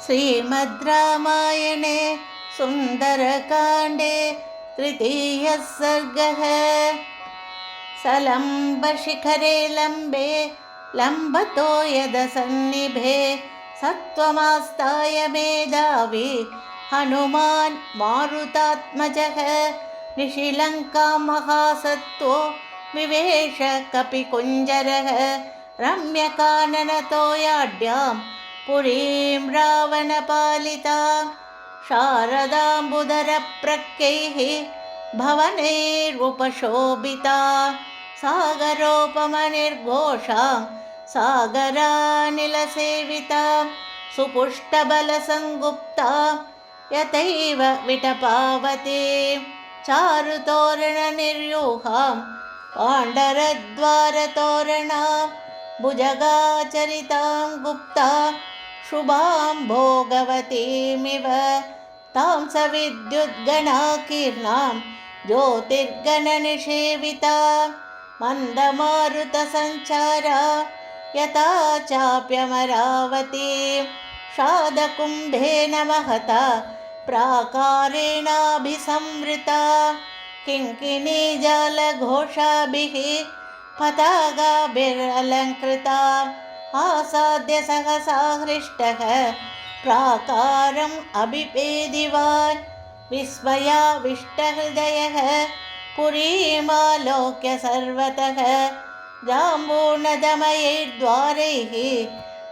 श्रीमद् रामायणे सुन्दरकाण्डे तृतीयः सर्गः। सलम्बशिखरे लम्बे लम्बतो यदसन्निभे सत्त्वमास्ताय मेधावी हनुमान् मारुतात्मजः। निशिलङ्कां महासत्त्वो विवेश कपिकुञ्जरः। रम्यकाननतोयाढ्यां पुरीं रावणपालितां शारदाम्बुधरप्रख्यैः भवनैरुपशोभितां सागरोपमनिर्घोषां सागरानिलसेवितां सुपुष्टबलसंगुप्तां यतैव विटपावतीं चारुतोरणनिर्यूहां पाण्डरद्वारतोरणां भुजगाचरितां गुप्तां शुभां भोगवतीमिव तां सविद्युद्गणाकीर्णां ज्योतिर्गणनिषेवितां मन्दमारुतसञ्चारा यथा चाप्यमरावतीं शादकुम्भेन महता प्राकारेणाभिसंवृता किङ्किणीजालघोषाभिः पताकाभिरलङ्कृताम् आसाद्य सहसा हृष्टः प्राकारम् अभिपेदिवान् विस्मयाविष्टहृदयः पुरीमालोक्य सर्वतः जाम्बूनदमयैर्द्वारैः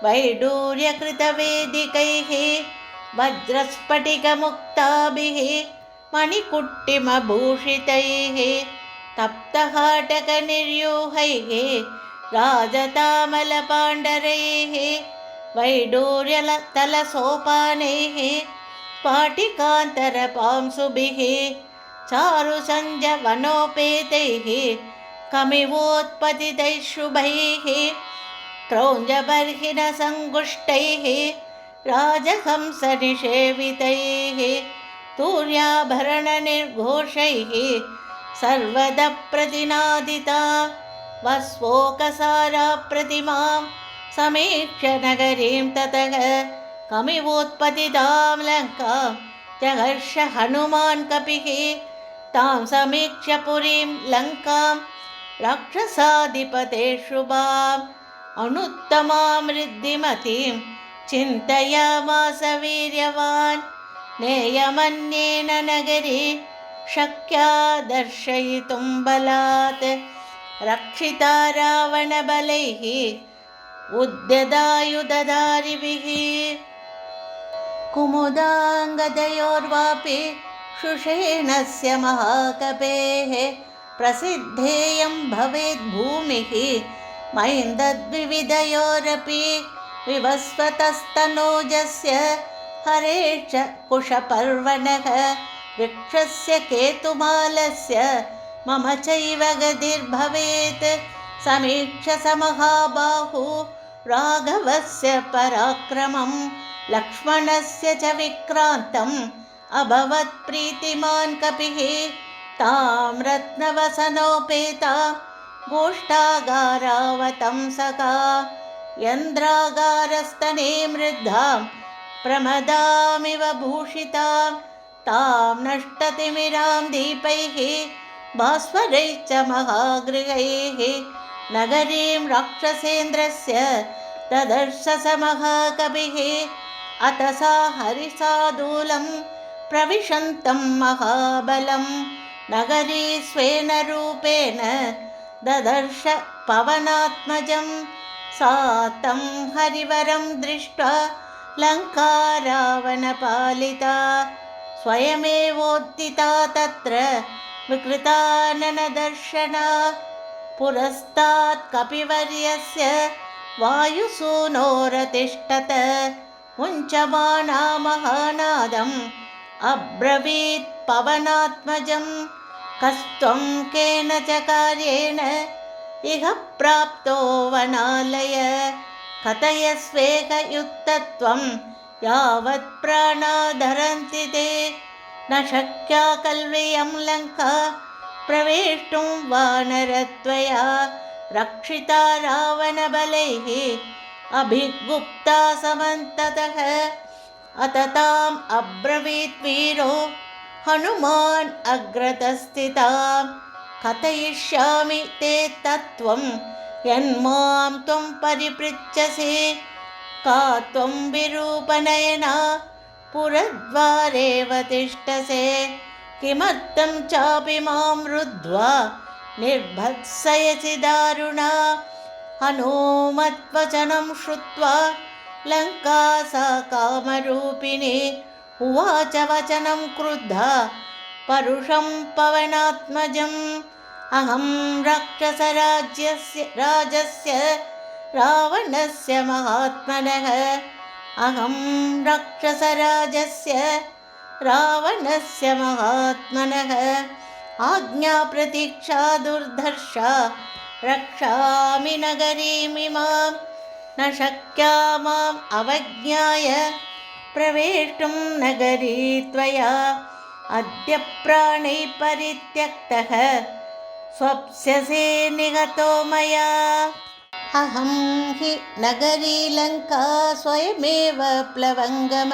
वैडूर्यकृतवेदिकैः वज्रस्फटिकमुक्ताभिः मणिकुट्टिमभूषितैः तप्तहाटकनिर्यूहैः राजतामलपाण्डरैः वैडूर्यतलसोपानैः स्फाटिकान्तरपांसुभिः चारुसञ्जवनोपेतैः कमिवोत्पतितैः शुभैः क्रौञ्जबर्हिणसङ्गुष्टैः राजहंसनिषेवितैः तूर्याभरणनिर्घोषैः सर्वदा प्रतिनादिता वस्वोकसारा प्रतिमां समीक्ष्य नगरीं ततः कमिवोत्पतितां लङ्कां जगर्ष हनुमान् कपिः तां समीक्ष्य पुरीं लङ्कां राक्षसाधिपते शुभाम् अनुत्तमां ऋद्धिमतीं चिन्तयामास वीर्यवान् नेयमन्येन नगरी शक्या दर्शयितुं बलात् रक्षिता रावणबलैः उद्यदायुधधारिभिः कुमुदाङ्गदयोर्वापि शुषेणस्य महाकपेः प्रसिद्धेयं भवेद् भूमिः मैन्दद्विविधयोरपि विवस्वतस्तनोजस्य हरेश कुशपर्वणः वृक्षस्य केतुमालस्य मम चैव गतिर्भवेत् समीक्ष्य स महाबाहु राघवस्य पराक्रमं लक्ष्मणस्य च विक्रान्तम् अभवत् प्रीतिमान् कपिः तां रत्नवसनोपेता गोष्ठागारावतंसका यन्द्रागारस्तने मृद्धां प्रमदामिव भूषितां तां नष्टतिमिरां दीपैः भास्वरैश्च महागृहैः नगरीं राक्षसेन्द्रस्य ददर्श स महाकविः अथ सा हरिसादूलं प्रविशन्तं महाबलं नगरी स्वेन रूपेण ददर्श पवनात्मजं सा तं हरिवरं दृष्ट्वा लङ्का रावणपालिता स्वयमेवोत्थिता तत्र विकृताननदर्शना पुरस्तात् कपिवर्यस्य वायुसूनोरतिष्ठत मुञ्चमाना महानादम् अब्रवीत् पवनात्मजं कस्त्वं केन च कार्येण इह प्राप्तो वनालय कथयस्वेकयुक्तत्वं यावत् प्राणाधरन्ति ते न शक्या कल्वियं लङ्का प्रवेष्टुं वानरत्वया रक्षिता रावणबलैः अभिगुप्ता समन्ततः अत ताम् अब्रवीत् वीरो हनुमान् अग्रतस्थितां कथयिष्यामि ते तत्त्वं यन्मां त्वं परिपृच्छसि का त्वं विरूपनयना पुरद्वारेव तिष्ठसे किमर्थं चापि मां रुद्ध्वा निर्भत्सयसि दारुणा हनूमद्वचनं श्रुत्वा लङ्का सा कामरूपिणी उवाच वचनं क्रुद्धा परुषं पवनात्मजम् अहं राजस्य रावणस्य महात्मनः अहं राक्षसराजस्य रावणस्य महात्मनः आज्ञाप्रतीक्षा दुर्धर्षा रक्षामि नगरीमिमां न शक्या माम् अवज्ञाय प्रवेष्टुं नगरी त्वया अद्य प्राणैः परित्यक्तः स्वप्स्यसे निहतो मया अहं हि नगरी लङ्का स्वयमेव प्लवङ्गम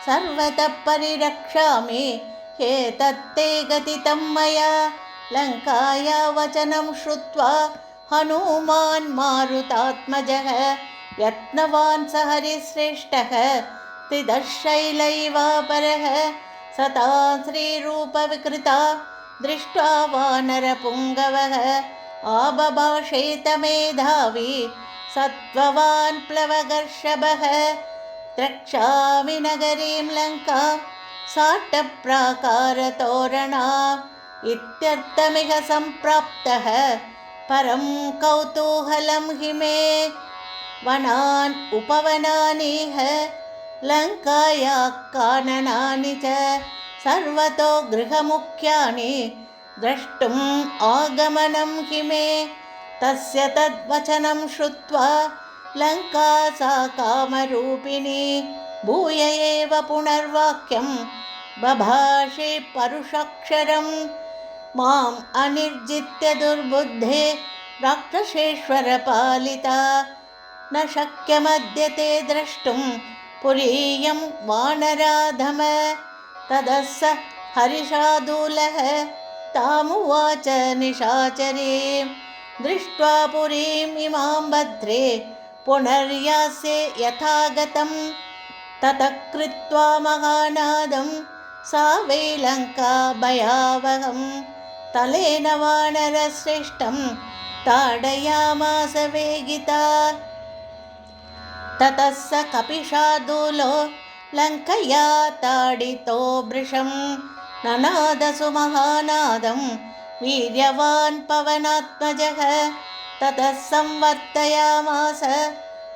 सर्वतः परिरक्षामि ह्येतत्ते गतितं मया लङ्काया वचनं श्रुत्वा हनूमान् मारुतात्मजः यत्नवान् स हरिश्रेष्ठः त्रिदशैलैवापरः सता श्रीरूपविकृता दृष्ट्वा वानरपुङ्गवः आबभाषेतमेधावी सत्त्ववान् प्लवगर्षभः द्रक्ष्यामि नगरीं लङ्कां साट्टप्राकारतोरणा इत्यर्थमिह सम्प्राप्तः परं कौतूहलं हि मे वनान् उपवनानीह लङ्काया काननानि च सर्वतो गृहमुख्यानि द्रष्टुम् आगमनं हि मे तस्य तद्वचनं श्रुत्वा लङ्का सा कामरूपिणी भूय एव पुनर्वाक्यं बभाषे परुषाक्षरं माम् अनिर्जित्य दुर्बुद्धे राक्षसेश्वरपालिता न शक्यमद्य ते द्रष्टुं पुरीयं वानराधम ततः स हरिशार्दूलः तामुवाच निशाचरीं दृष्ट्वा पुरीम् इमां भद्रे पुनर्यास्ये यथागतं ततः कृत्वा महानादं सा वै लङ्का भयावहं तलेन वानरश्रेष्ठं ताडयामास वेगिता ततः स कपिशार्दूलो लङ्कया ताडितो वृषं ननादसु महानादं वीर्यवान् पवनात्मजः ततः संवर्तयामास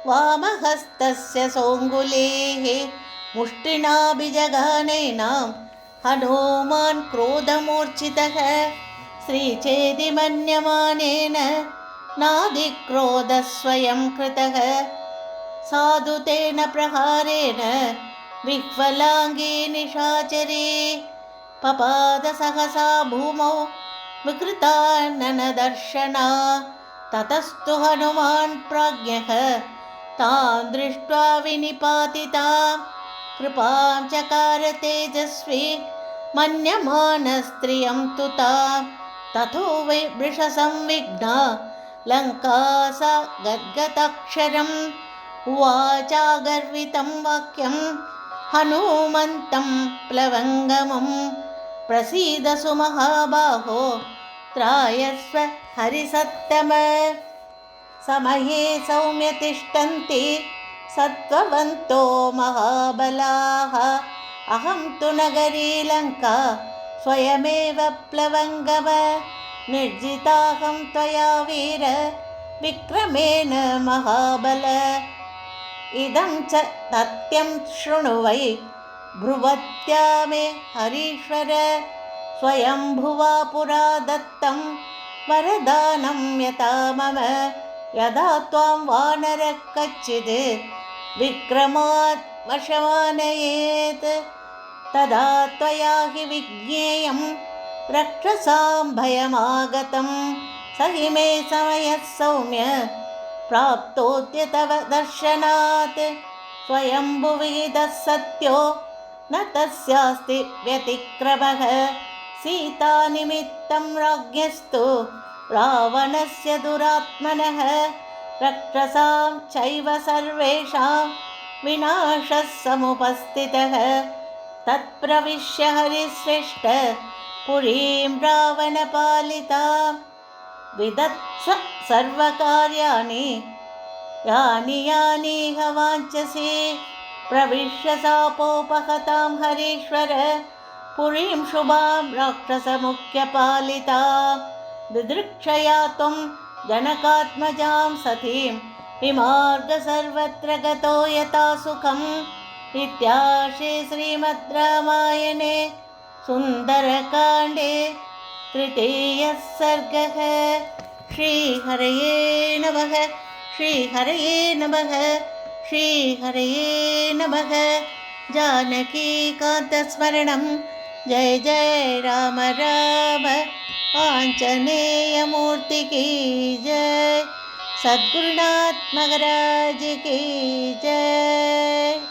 वामहस्तस्य सोऽङ्गुलीः मुष्टिनाभिजघानेनां हनूमान् क्रोधमूर्छितः श्रीचेति मन्यमानेन नादिक्रोधः स्वयं कृतः साधु तेन प्रहारेण विह्वलाङ्गी निशाचरी पपाद सहसा भूमौ विकृता ननदर्शना ततस्तु हनुमान् प्राज्ञः तां दृष्ट्वा विनिपातितां कृपां चकार तेजस्वी मन्यमानस्त्रियं तु तां ततो वै वृषसंविघ्ना लङ्का सा गद्गदाक्षरम् उवाचागर्वितं वाक्यं हनूमन्तं प्लवङ्गमं प्रसीदसु महाबाहो त्रायस्व हरिसत्तम समये सौम्य तिष्ठन्ति सत्त्ववन्तो महाबलाः अहं तु नगरी लङ्का स्वयमेव प्लवङ्गम निर्जिताहं त्वया वीर विक्रमेण महाबल इदं च तथ्यं शृणु वै ब्रुवत्या मे हरीश्वर स्वयंभुवा पुरा दत्तं वरदानं यथा मम यदा त्वां वानरः कच्चिद् विक्रमात् वशमानयेत् तदा त्वया हि विज्ञेयं रक्षसां भयमागतं स हि मे समयः सौम्य प्राप्तोऽद्य तव दर्शनात् स्वयंभुविदः सत्यो न तस्यास्ति व्यतिक्रमः सीतानिमित्तं राज्ञस्तु रावणस्य दुरात्मनः रक्षसां चैव सर्वेषां विनाशः समुपस्थितः तत्प्रविश्य हरिश्रेष्ठ पुरीं रावणपालितां विदत्स्व सर्वकार्याणि यानि यानिह वाञ्छसि प्रविश्य सापोपहतां हरीश्वर पुरीं शुभां राक्षसमुख्यपालितां दिदृक्षया त्वं जनकात्मजां सतीं विमार्ग सर्वत्र गतो यथा सुखम् इत्यार्षे श्रीमद् रामायणे सुन्दरकाण्डे तृतीयः सर्गः। श्रीहरये नमः। श्रीहरये नमः। श्रीहरये नमः। जानकीकान्तस्मरणं जय जय राम राम। आञ्जनेयमूर्ति की जय। सद्गुरुनाथ महाराज की जय।